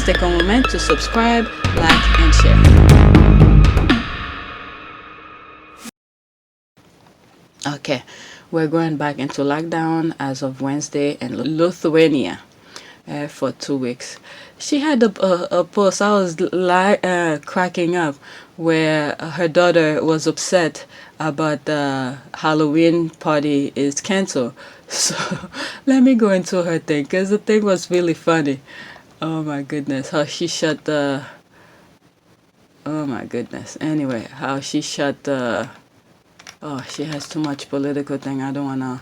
Please take a moment to subscribe, like, and share. Okay, we're going back into lockdown as of Wednesday in Lithuania for 2 weeks. She had a post, I was cracking up, where her daughter was upset about the Halloween party is canceled. So let me go into her thing, because the thing was really funny. Oh my goodness, how she shut the... Oh my goodness. Anyway, how she shut the... Oh, she has too much political thing. I don't want to...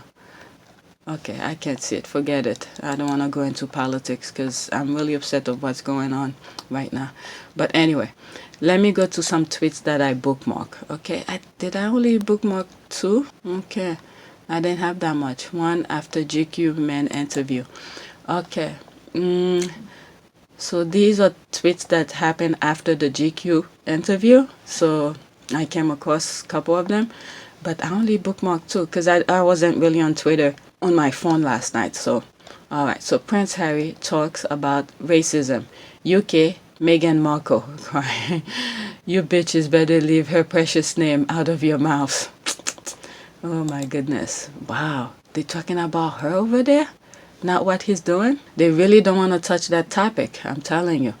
Okay, I can't see it. Forget it. I don't want to go into politics because I'm really upset of what's going on right now. But anyway, let me go to some tweets that I bookmark. Okay, did I only bookmark 2? Okay, I didn't have that much. One after GQ men interview. Okay, so these are tweets that happened after the GQ interview. So I came across a couple of them. But I only bookmarked 2 because I wasn't really on Twitter on my phone last night. So, alright. So Prince Harry talks about racism. UK, Meghan Markle. You bitches better leave her precious name out of your mouth. Oh my goodness. Wow. They talking about her over there? Not what he's doing? They really don't want to touch that topic. I'm telling you.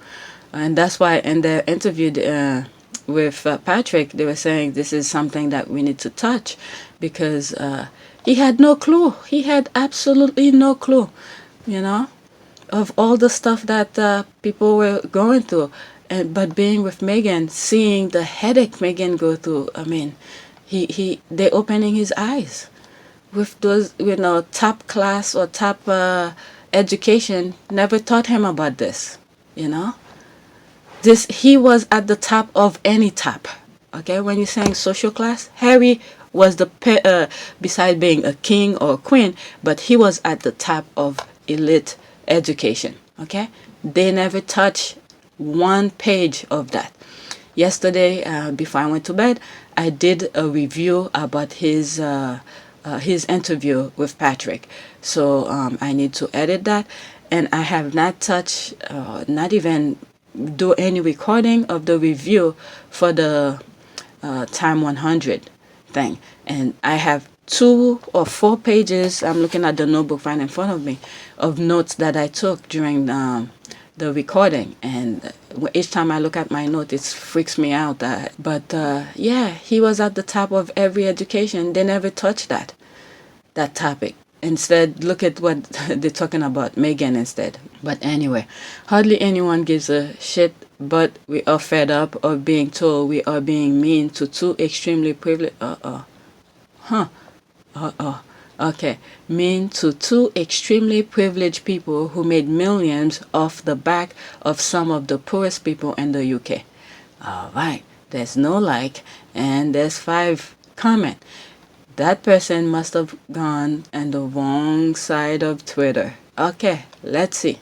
And that's why in the interview... with Patrick, they were saying this is something that we need to touch because he had no clue. He had absolutely no clue, of all the stuff that people were going through. But being with Meghan, seeing the headache Meghan go through, I mean, they're opening his eyes. With those, top class or top education, never taught him about this, He was at the top of any top. Okay, when you're saying social class, Harry was beside being a king or a queen, but he was at the top of elite education. Okay, they never touched one page of that. Yesterday, before I went to bed, I did a review about his interview with Patrick. So I need to edit that, and I have not touched, not even do any recording of the review for the Time 100 thing. And I have 2 or 4 pages, I'm looking at the notebook right in front of me, of notes that I took during the recording. And each time I look at my note, it freaks me out. But yeah, he was at the top of every education. They never touched that topic. Instead, look at what they're talking about, Meghan instead. But anyway, hardly anyone gives a shit, but we are fed up of being told we are being mean to 2 extremely privileged... Okay. Mean to 2 extremely privileged people who made millions off the back of some of the poorest people in the UK. Alright, there's no like, and there's 5 comment. That person must have gone on the wrong side of Twitter. Okay, let's see.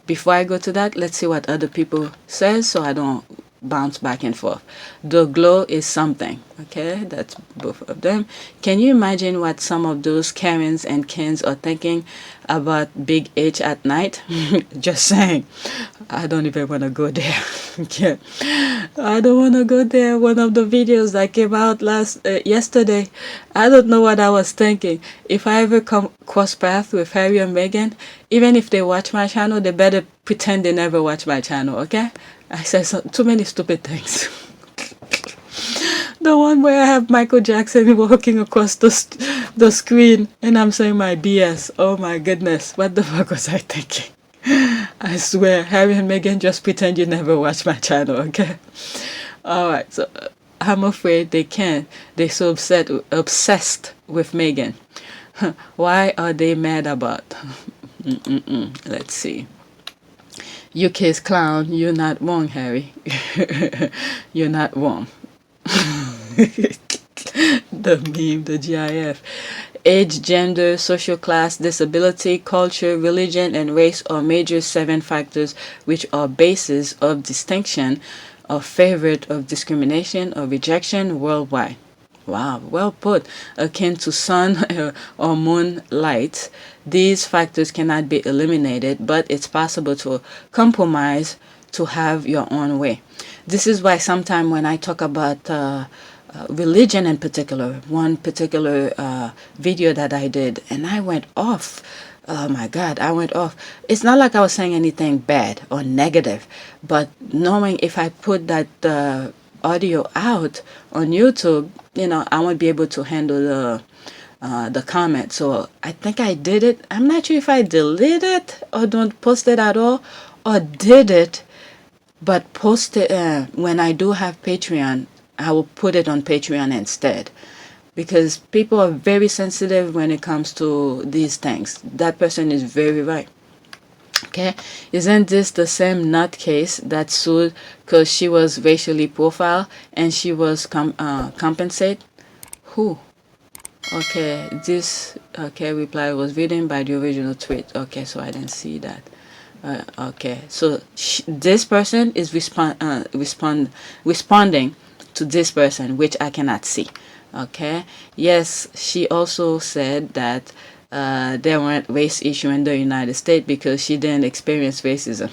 Before I go to that, let's see what other people say so I don't bounce back and forth. The glow is something. Okay, that's both of them. Can you imagine what some of those Karens and Kens are thinking about Big H at night? Just saying. I don't even want to go there. Okay. I don't want to go there. One of the videos that came out yesterday, I don't know what I was thinking. If I ever come cross paths with Harry and Meghan, even if they watch my channel, they better pretend they never watch my channel, okay? I said too many stupid things. The one where I have Michael Jackson walking across the screen and I'm saying my BS. Oh my goodness. What the fuck was I thinking? I swear, Harry and Meghan, just pretend you never watch my channel, okay? Alright, so I'm afraid they can't. They're so obsessed with Meghan. Why are they mad about? Let's see. UK's clown, you're not wrong, Harry. You're not wrong. The meme, the GIF. Age, gender, social class, disability, culture, religion, and race are major 7 factors which are bases of distinction, of favorite of discrimination or rejection worldwide. Wow, well put. Akin to sun or moon light, these factors cannot be eliminated, but it's possible to compromise to have your own way. This is why sometimes when I talk about religion in particular, one particular video that I did, and I went off. Oh my God, I went off. It's not like I was saying anything bad or negative, but knowing if I put that audio out on YouTube, I won't be able to handle the comment. So I think I did it. I'm not sure if I deleted it or don't post it at all, or did it but post it when I do have Patreon. I will put it on Patreon instead, because people are very sensitive when it comes to these things. That person is very right. Okay, isn't this the same nutcase that sued because she was racially profiled and she was compensate? Who? Okay, this reply was written by the original tweet. Okay, so I didn't see that. Okay, so this person is responding to this person, which I cannot see. Okay, yes, she also said that there weren't race issue in the United States because she didn't experience racism.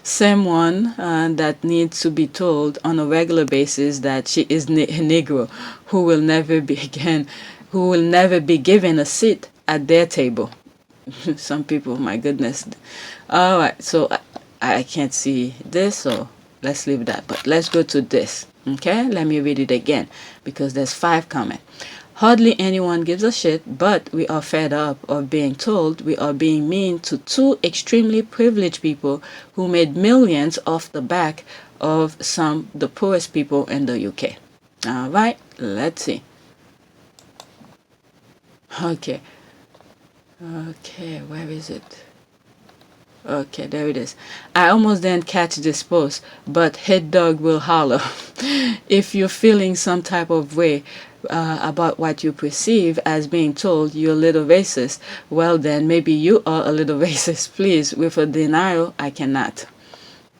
Same one that needs to be told on a regular basis that she is Negro, who will never be given a seat at their table. Some people, my goodness. All right, so I can't see this, so let's leave that. But let's go to this. Okay, let me read it again because there's 5 comments. Hardly anyone gives a shit, but we are fed up of being told we are being mean to 2 extremely privileged people who made millions off the back of the poorest people in the UK. All right, let's see. Okay, where is it? Okay, there it is. I almost didn't catch this post, but head dog will holler. If you're feeling some type of way about what you perceive as being told you're a little racist, well then maybe you are a little racist. Please, with a denial, I cannot.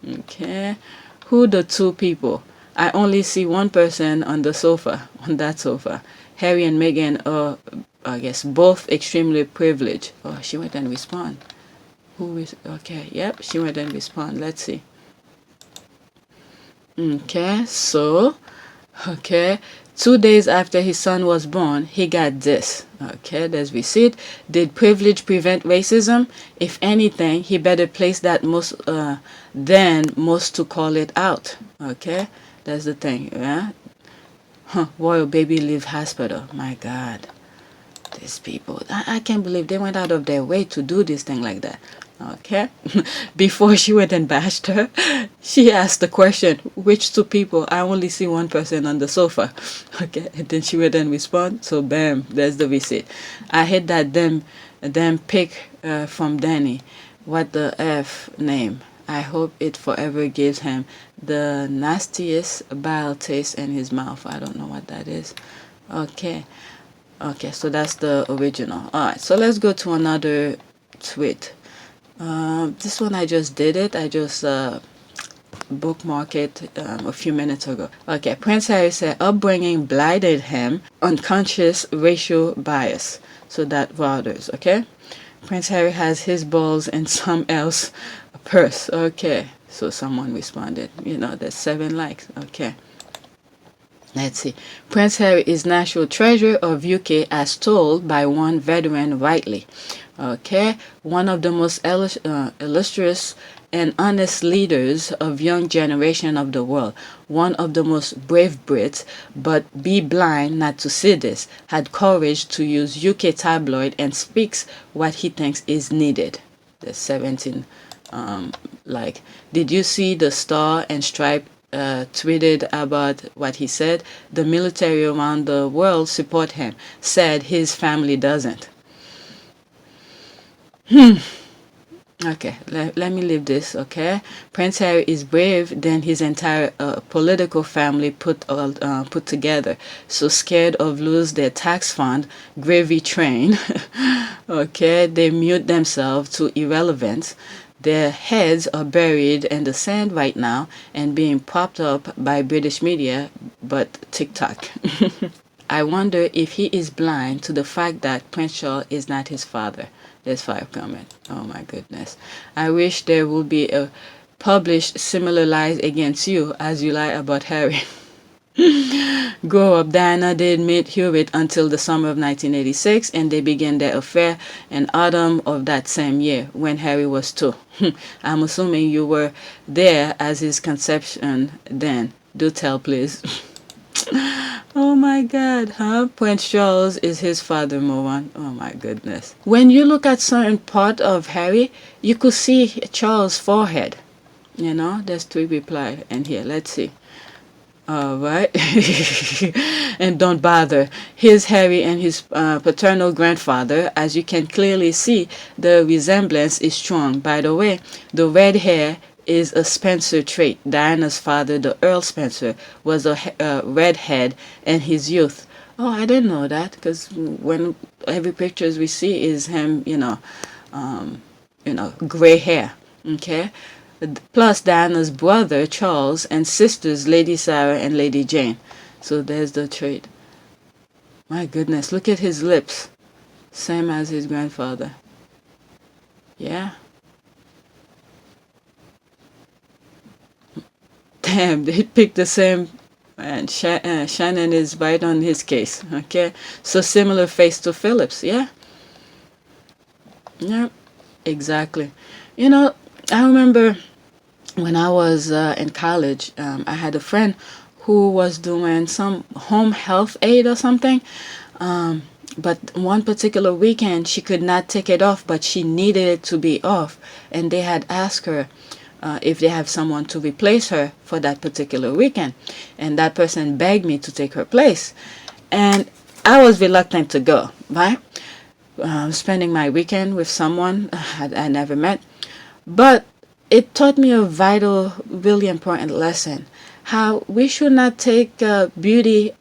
Okay, who the 2 people? I only see one person on that sofa. Harry and Meghan are, I guess, both extremely privileged. Oh, she went and respond. Who is, okay, yep, she went and respond. Let's see. Okay, so, 2 days after his son was born, he got this. Okay, there's receipt. Did privilege prevent racism? If anything, he better place that than most to call it out. Okay, that's the thing. Yeah. Royal baby leave hospital. My God, these people. I can't believe they went out of their way to do this thing like that. Okay. Before she went and bashed her, she asked the question, which 2 people? I only see one person on the sofa. Okay, and then she went and respond. So bam, there's the receipt. I hate that damn pic from Danny. What the F name? I hope it forever gives him the nastiest bile taste in his mouth. I don't know what that is. Okay, so that's the original. Alright, so let's go to another tweet. This one I just did it. I just bookmarked it a few minutes ago. Okay, Prince Harry said upbringing blinded him, unconscious racial bias. So that bothers. Okay, Prince Harry has his balls in some else purse. Okay, so someone responded. There's 7 likes. Okay. Let's see. Prince Harry is national treasure of UK as told by one veteran rightly. Okay, one of the most illustrious and honest leaders of young generation of the world, one of the most brave Brits, but be blind not to see this, had courage to use UK tabloid and speaks what he thinks is needed. The 17 did you see the Star and Stripe tweeted about what he said? The military around the world support him, said his family doesn't. Okay, let me leave this. Okay, Prince Harry is brave than his entire political family put together. So scared of lose their tax fund, gravy train. Okay, they mute themselves to irrelevance. Their heads are buried in the sand right now and being propped up by British media, but TikTok. I wonder if he is blind to the fact that Prince Charles is not his father. There's 5 comments. Oh my goodness. I wish there would be a published similar lies against you as you lie about Harry. Grow up. Diana did meet Hewitt until the summer of 1986, and they began their affair in autumn of that same year when Harry was 2. I'm assuming you were there as his conception then. Do tell, please. Oh my God, huh? Prince Charles is his father, Moan. Oh my goodness. When you look at certain part of Harry, you could see Charles' forehead. You know, there's 3 reply in here. Let's see. All right. And don't bother. Here's Harry and his paternal grandfather. As you can clearly see, the resemblance is strong. By the way, the red hair is a Spencer trait. Diana's father, the Earl Spencer, was a redhead in his youth. Oh, I didn't know that, because when every pictures we see is him, gray hair. Okay. Plus Diana's brother Charles and sisters Lady Sarah and Lady Jane. So there's the trait. My goodness, look at his lips. Same as his grandfather. Yeah. Damn, they picked the same. And Shannon is right on his case. Okay. So similar face to Phillips. Yeah. Yeah. Exactly. You know, I remember when I was in college, I had a friend who was doing some home health aid or something. But one particular weekend, she could not take it off, but she needed it to be off. And they had asked her if they have someone to replace her for that particular weekend. And that person begged me to take her place. And I was reluctant to go, right? Spending my weekend with someone I never met. But it taught me a vital, really important lesson. How we should not take beauty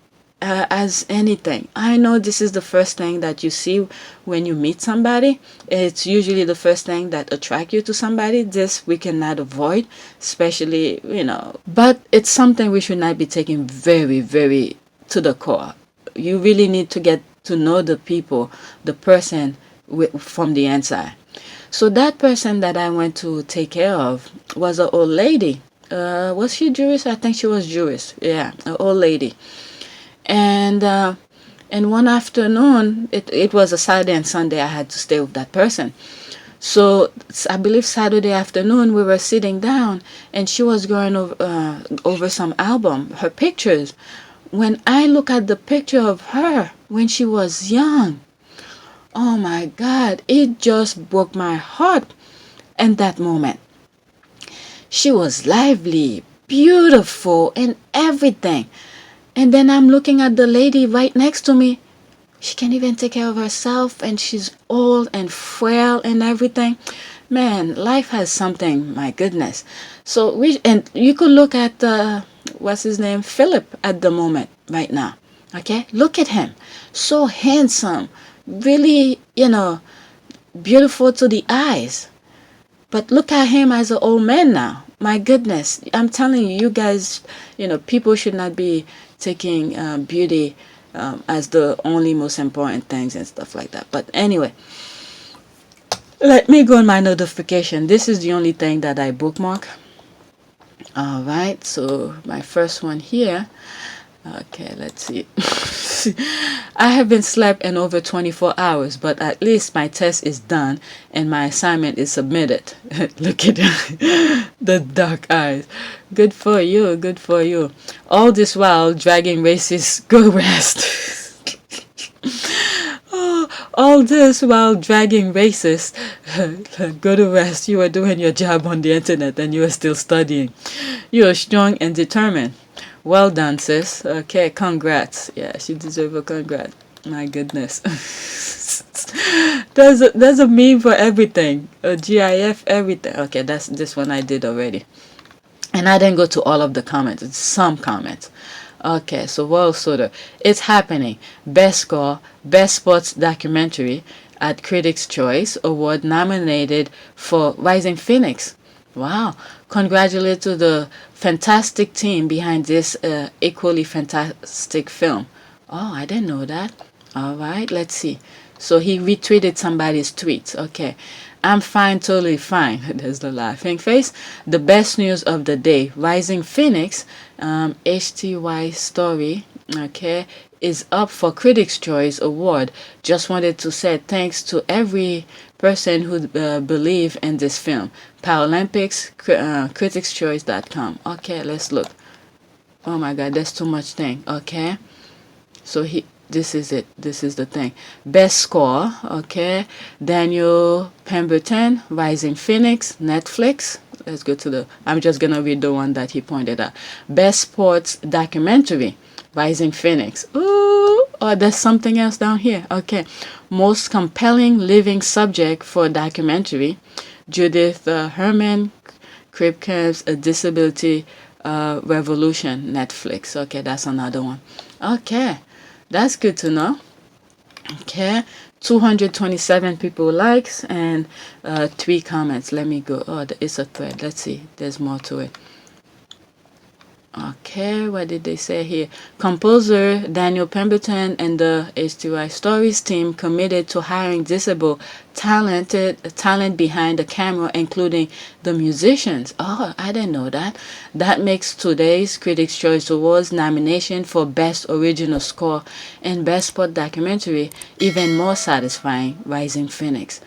as anything. I know this is the first thing that you see when you meet somebody. It's usually the first thing that attracts you to somebody. This we cannot avoid, especially, But it's something we should not be taking very, very to the core. You really need to get to know the people, the person from the inside. So that person that I went to take care of was an old lady. Was she Jewish? I think she was Jewish. Yeah, an old lady. And one afternoon, it was a Saturday and Sunday, I had to stay with that person. So I believe Saturday afternoon we were sitting down, and she was going over some album, her pictures. When I look at the picture of her when she was young, oh my God, it just broke my heart in that moment. She was lively, beautiful, and everything. And then I'm looking at the lady right next to me. She can't even take care of herself, and she's old and frail and everything. Man, life has something, my goodness. So you could look at what's his name, Philip, at the moment right now. Okay, look at him, so handsome, really, beautiful to the eyes. But look at him as an old man now. My goodness, I'm telling you, you guys, people should not be taking beauty as the only most important things and stuff like that. But anyway, let me go on my notification. This is the only thing that I bookmark. All right, so my first one here. Okay, let's see. I haven't slept in over 24 hours, but at least my test is done and my assignment is submitted. Look at the dark eyes. Good for you, good for you. All this while dragging races, go rest. All this while dragging races, go to rest. You are doing your job on the internet and you are still studying. You are strong and determined. Well done, sis. Okay, congrats. Yeah, she deserves a congrats. My goodness. there's a meme for everything. A GIF, everything. Okay, that's this one I did already. And I didn't go to all of the comments. It's some comments. Okay, so World Soda. It's happening. Best score. Best sports documentary. at Critics' Choice Award nominated for Rising Phoenix. Wow. Congratulations to the fantastic team behind this equally fantastic film. Oh, I didn't know that. All right, let's see. So he retweeted somebody's tweets. Okay. I'm fine, totally fine. There's the laughing face. The best news of the day. Rising Phoenix, HTY story, okay, is up for Critics' Choice Award. Just wanted to say thanks to every person who believe in this film. Paralympics, criticschoice.com. Okay, let's look. Oh my God, there's too much thing. Okay. So this is it. This is the thing. Best score, okay. Daniel Pemberton, Rising Phoenix, Netflix. Let's go to I'm just gonna read the one that he pointed out. Best sports documentary, Rising Phoenix. Ooh, oh, there's something else down here. Okay. Most compelling living subject for documentary, Judith Herman Kripke's A Disability Revolution, Netflix. Okay, that's another one. Okay, that's good to know. Okay, 227 people likes and 3 comments. Let me go. Oh, it's a thread. Let's see. There's more to it. Okay, what did they say here? Composer Daniel Pemberton and the HTY Stories team committed to hiring disabled talent behind the camera, including the musicians. Oh, I didn't know that. That makes today's Critics' Choice Awards nomination for Best Original Score and Best Sport Documentary even more satisfying. Rising Phoenix.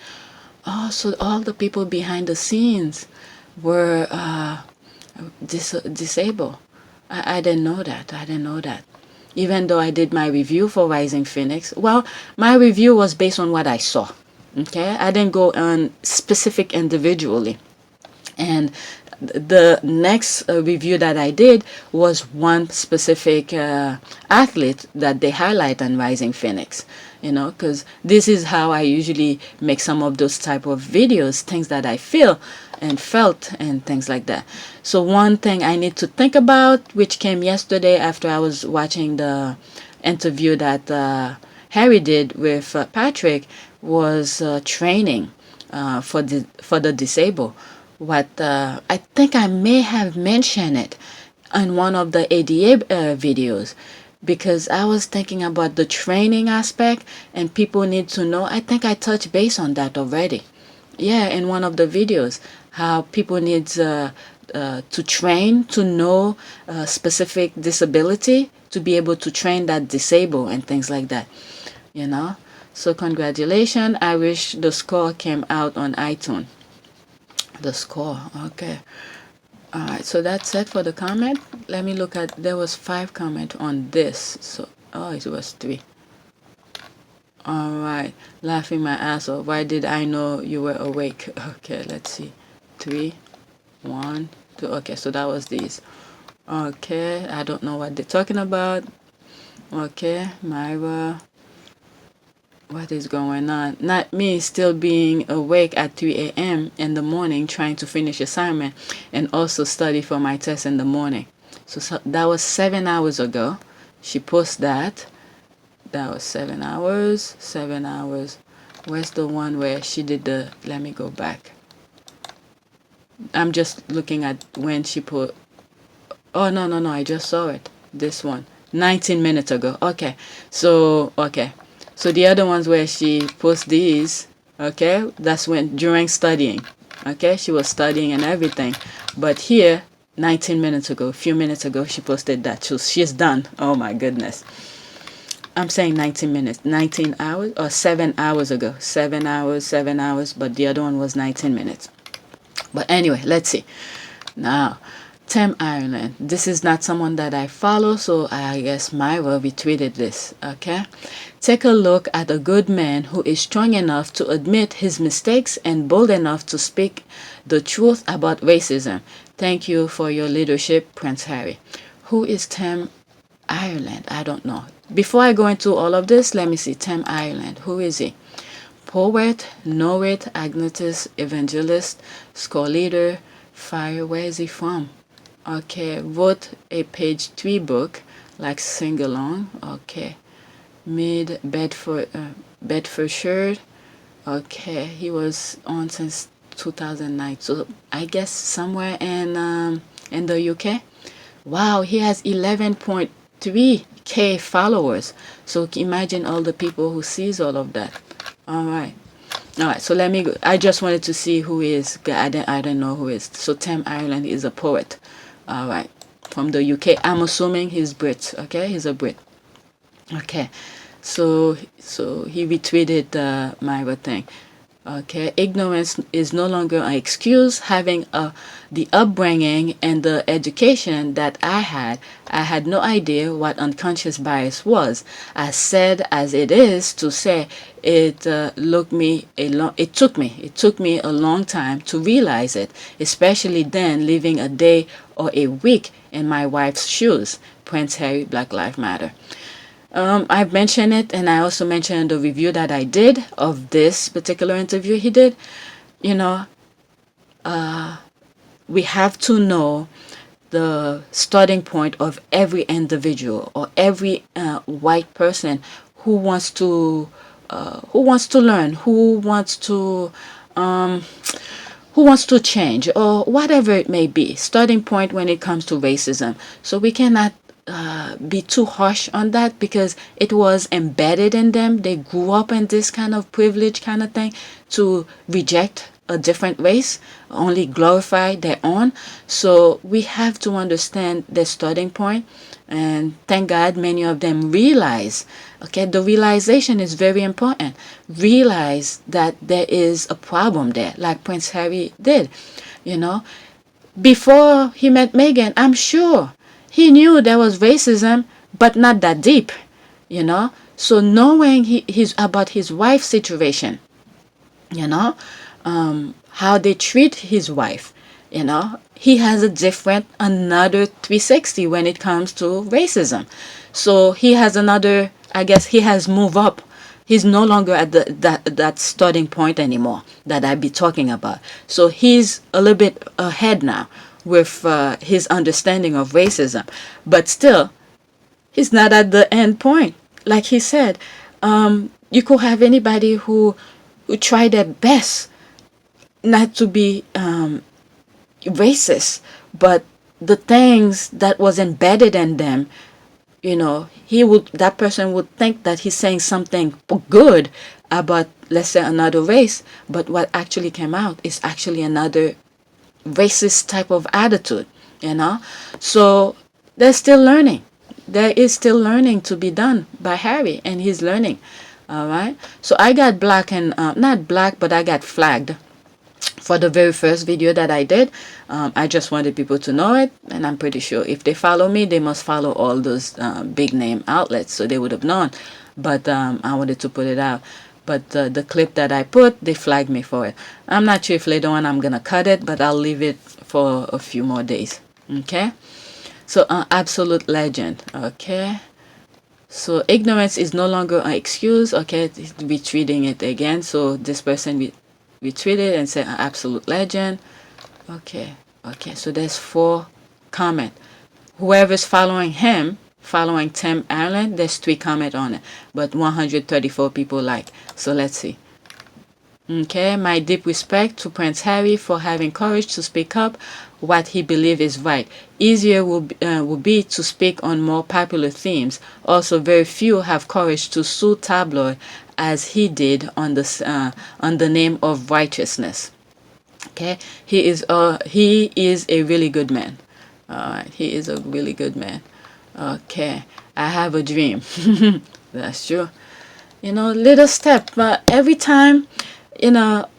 Oh, so all the people behind the scenes were disabled. I didn't know that. I didn't know that. Even though I did my review for Rising Phoenix, well, my review was based on what I saw. Okay, I didn't go on specific individually. And the next review that I did was one specific athlete that they highlight on Rising Phoenix. You know, because this is how I usually make some of those type of videos, things that I feel and felt and things like that. So one thing I need to think about, which came yesterday after I was watching the interview that Harry did with Patrick, was training for the disabled. What I think I may have mentioned it on one of the ADA videos, because I was thinking about the training aspect and people need to know. I think I touched base on that already. Yeah, in one of the videos, how people need to train to know specific disability to be able to train that disabled and things like that. You know, so congratulations. I wish the score came out on iTunes. The score, okay. All right, so that's it for the comment. Let me look at, there was 5 comments on this. So, oh, it was 3. All right, laughing my ass off. Why did I know you were awake? Okay, let's see. 3, 1, 2. Okay, so that was these. Okay, I don't know what they're talking about. Okay, Myra. What is going on? Not me still being awake at 3 a.m. in the morning trying to finish assignment and also study for my test in the morning. So that was 7 hours ago. She posted that. That was 7 hours. 7 hours. Where's the one where she did the... Let me go back. I'm just looking at when she put... Oh, no. I just saw it. This one. 19 minutes ago. Okay. So, okay. So the other ones where she posts these, okay, that's when during studying, okay, she was studying and everything. But here, 19 minutes ago, a few minutes ago, she posted that. So she's done. Oh my goodness. I'm saying 19 minutes, 19 hours or 7 hours ago. 7 hours, but the other one was 19 minutes. But anyway, let's see. Now, Tim Ireland. This is not someone that I follow, so I guess Myra retweeted this, okay? Take a look at a good man who is strong enough to admit his mistakes and bold enough to speak the truth about racism. Thank you for your leadership, Prince Harry. Who is Tim Ireland? I don't know. Before I go into all of this, let me see. Tim Ireland. Who is he? Poet, Norwich, Agnosis, Evangelist, School Leader, Fire. Where is he from? Okay, wrote a page 3 book, like sing along. Okay, Bedfordshire, Okay, he was on since 2009. So I guess somewhere in the UK. Wow, he has 11.3K followers. So imagine all the people who sees all of that. All right. All right, so let me go. I just wanted to see who is. I don't know who is. So Tim Ireland is a poet. All right, from the UK. I'm assuming he's Brit. Okay, he's a Brit. Okay, so he retweeted my thing. Okay, ignorance is no longer an excuse. Having the upbringing and the education that I had no idea what unconscious bias was. As sad as it is to say, it took me a long time to realize it, especially then living a day or a week in my wife's shoes. Prince Harry, Black Lives Matter. I've mentioned it, and I also mentioned the review that I did of this particular interview he did. You know, we have to know the starting point of every individual or every white person who wants to learn, who wants to change, or whatever it may be. Starting point when it comes to racism. So we cannot be too harsh on that because it was embedded in them. They grew up in this kind of privilege kind of thing to reject a different race, only glorify their own. So we have to understand their starting point, and thank God many of them realize. Okay, the realization is very important. Realize that there is a problem there, like Prince Harry did. You know, before he met Meghan, I'm sure he knew there was racism, but not that deep, you know. So knowing his about his wife's situation, you know, how they treat his wife, you know, he has another 360 when it comes to racism. So he has another, I guess he has moved up. He's no longer at that starting point anymore that I be talking about. So he's a little bit ahead now with his understanding of racism. But still, he's not at the end point. Like he said, you could have anybody who try their best not to be racist, but the things that was embedded in them, you know, that person would think that he's saying something good about, let's say, another race, but what actually came out is actually another racist type of attitude, you know. So they're still learning. There is still learning to be done by Harry, and he's learning. All right. So I got black and not black, but I got flagged for the very first video that I did. I just wanted people to know it, and I'm pretty sure if they follow me, they must follow all those big name outlets, so they would have known. But I wanted to put it out. But the clip that I put, they flagged me for it. I'm not sure if later on I'm gonna cut it, but I'll leave it for a few more days. Okay. So absolute legend. Okay. So ignorance is no longer an excuse. Okay, retweeting it again. So this person retweeted and said absolute legend. Okay. Okay. So there's 4 comment. Whoever's following him, following Tim Ireland, there's 3 comment on it, but 134 people like. So let's see. Okay, my deep respect to Prince Harry for having courage to speak up what he believes is right. Easier will be to speak on more popular themes. Also, very few have courage to sue tabloid as he did on the name of righteousness. Okay, he is a really good man. He is a really good man. Okay, I have a dream. That's true. You know, little step, but every time, you know,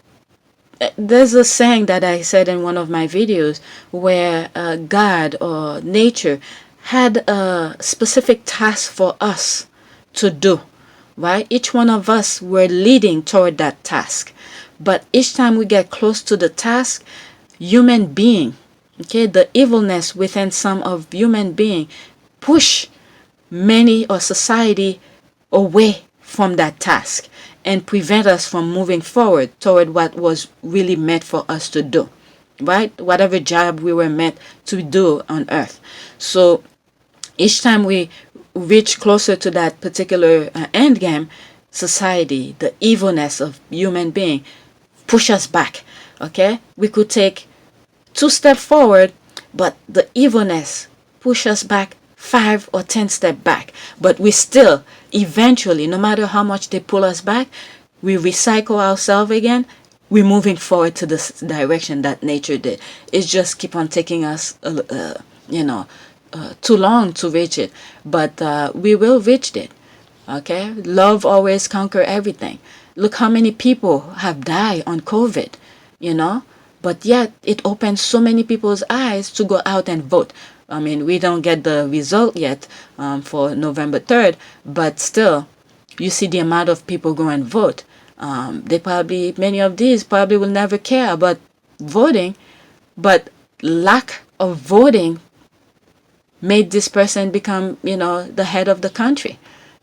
there's a saying that I said in one of my videos where God or nature had a specific task for us to do, right? Each one of us were leading toward that task. But each time we get close to the task, human being, okay, the evilness within some of human being push many or society away from that task and prevent us from moving forward toward what was really meant for us to do, right? Whatever job we were meant to do on earth. So each time we reach closer to that particular end game, society, the evilness of human being push us back. Okay, we could take 2 steps forward, but the evilness push us back 5 or 10 steps back. But we still, eventually, no matter how much they pull us back, we recycle ourselves again. We're moving forward to the direction that nature did. It's just keep on taking us, too long to reach it. But we will reach it. Okay, love always conquer everything. Look how many people have died on COVID, but yet it opens so many people's eyes to go out and vote. I mean, we don't get the result yet for November 3rd, but still, you see the amount of people go and vote. Many of these probably will never care about voting, but lack of voting made this person become, the head of the country.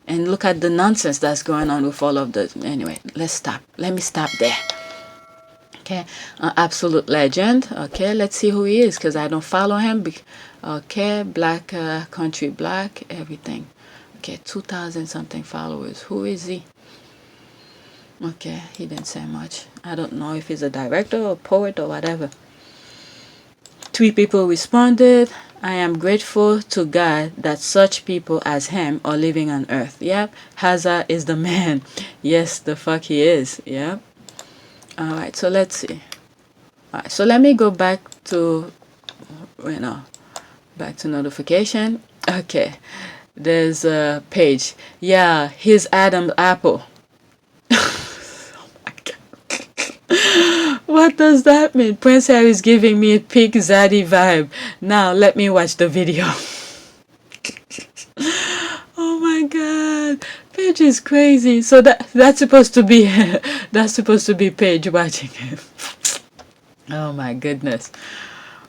And look at the nonsense that's going on with all of this. Anyway, let's stop. Let me stop there. Okay, absolute legend. Okay, let's see who he is because I don't follow him. Okay, black country, black everything. Okay, 2,000 something followers. Who is he? Okay, he didn't say much. I don't know if he's a director or poet or whatever. 3 people responded. I am grateful to God that such people as him are living on earth. Yep. Hazard is the man. Yes, the fuck he is. Yep. Alright, so let's see. Alright, so let me go back to, back to notification. Okay. There's a page. Yeah, here's Adam Apple. What does that mean? Prince Harry is giving me a peak zaddy vibe. Now let me watch the video. Oh my god, Paige is crazy. So that's supposed to be Paige watching him. Oh my goodness.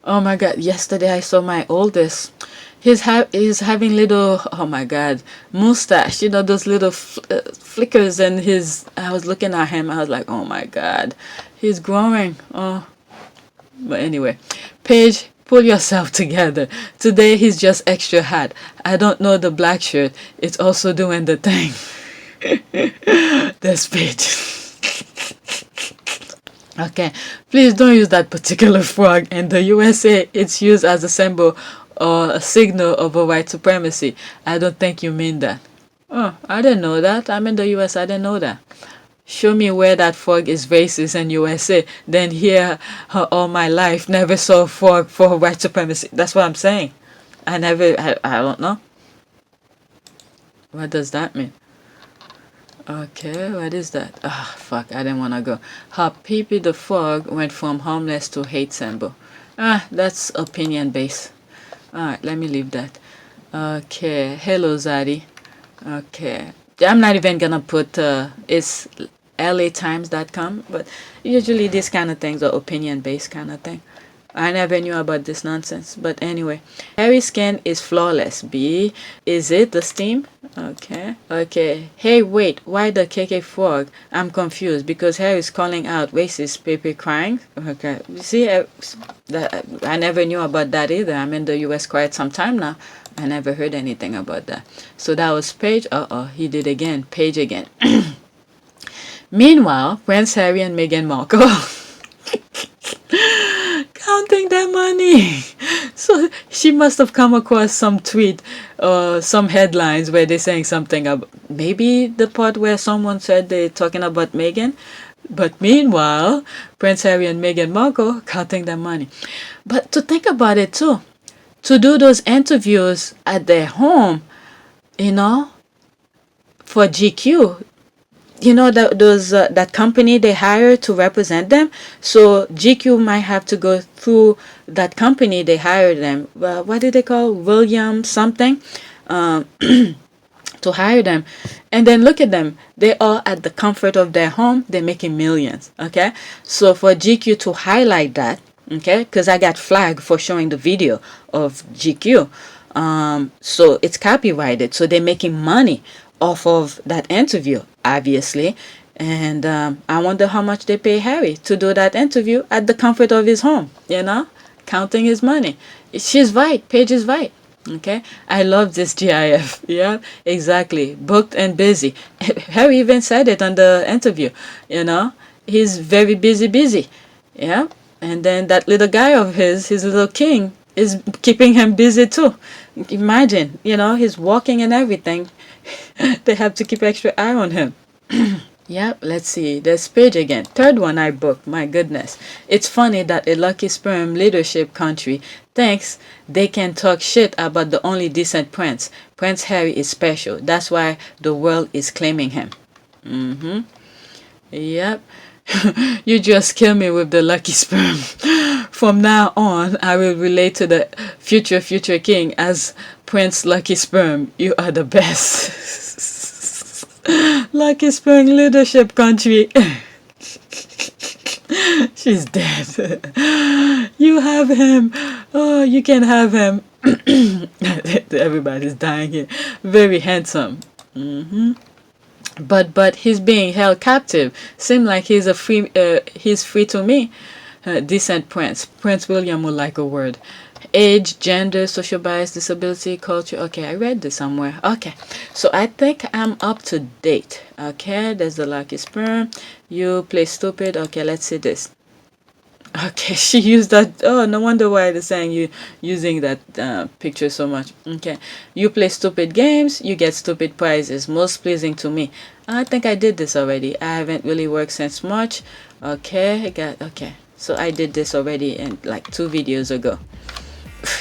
Oh my god. Yesterday I saw my oldest. He's having little, oh my god, mustache, those little flickers, and I was looking at him, I was like, oh my god, he's growing. Oh, but anyway, Paige, pull yourself together. Today he's just extra hot. I don't know the black shirt, it's also doing the thing. That's Paige. Okay, please don't use that particular frog. In the USA, it's used as a symbol or a signal of a white supremacy. I don't think you mean that. Oh, I didn't know that. I'm in the US, I didn't know that. Show me where that frog is racist in USA. Then here, all my life, never saw a frog for white supremacy. That's what I'm saying. I don't know. What does that mean? Okay, what is that? Ah, fuck, I didn't want to go. How Pee-Pee the frog went from homeless to hate symbol. Ah, that's opinion based. Alright, let me leave that. Okay, hello Zaddy. Okay, I'm not even gonna put it's latimes.com, but usually these kind of things are opinion based kind of thing. I never knew about this nonsense, but anyway. Harry's skin is flawless. B, is it the steam? Okay. Hey, wait, why the KK frog? I'm confused because Harry's calling out racist Pepe crying. Okay, you see, I never knew about that either. I'm in the US quite some time now. I never heard anything about that. So that was Paige. He did again. Paige again. Meanwhile, Prince Harry and Meghan Markle counting their money. So she must have come across some tweet or some headlines where they're saying something about maybe the part where someone said they're talking about Meghan. But meanwhile, Prince Harry and Meghan Markle counting their money. But to think about it too, to do those interviews at their home, for GQ, that company they hire to represent them. So GQ might have to go through that company they hired them. What do they call? William something. To hire them. And then look at them. They are at the comfort of their home. They're making millions. Okay. So for GQ to highlight that, okay, because I got flagged for showing the video of GQ. So it's copyrighted. So they're making money off of that interview, obviously. And I wonder how much they pay Harry to do that interview at the comfort of his home, counting his money. She's right. Paige is right. Okay, I love this GIF. Yeah, exactly. Booked and busy. Harry even said it on the interview. You know, he's very busy. Yeah, and then that little guy of his little king, is keeping him busy too. Imagine, he's walking and everything. They have to keep extra eye on him. Yep, let's see. There's Page again. Third one I booked. My goodness. It's funny that a lucky sperm leadership country thinks they can talk shit about the only decent prince. Prince Harry is special. That's why the world is claiming him. Mm-hmm. Yep. You just kill me with the lucky sperm. From now on, I will relate to the future king as Prince Lucky Sperm. You are the best. Lucky Sperm leadership country. She's dead. You have him. Oh, you can have him. Everybody's dying here. Very handsome. But he's being held captive. Seem like he's free to me. Decent prince. Prince William would like a word. Age, gender, social bias, disability, culture. Okay, I read this somewhere. Okay, so I think I'm up to date. Okay, there's the lucky sperm. You play stupid. Okay, let's see this. Okay, she used that. Oh, no wonder why they're saying you using that picture so much. Okay, you play stupid games, you get stupid prizes. Most pleasing to me. I think I did this already. I haven't really worked since March. Okay, okay. So I did this already in like 2 videos ago.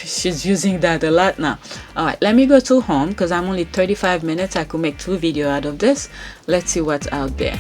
She's using that a lot now. All right, let me go to home because I'm only 35 minutes. I could make 2 videos out of this. Let's see what's out there.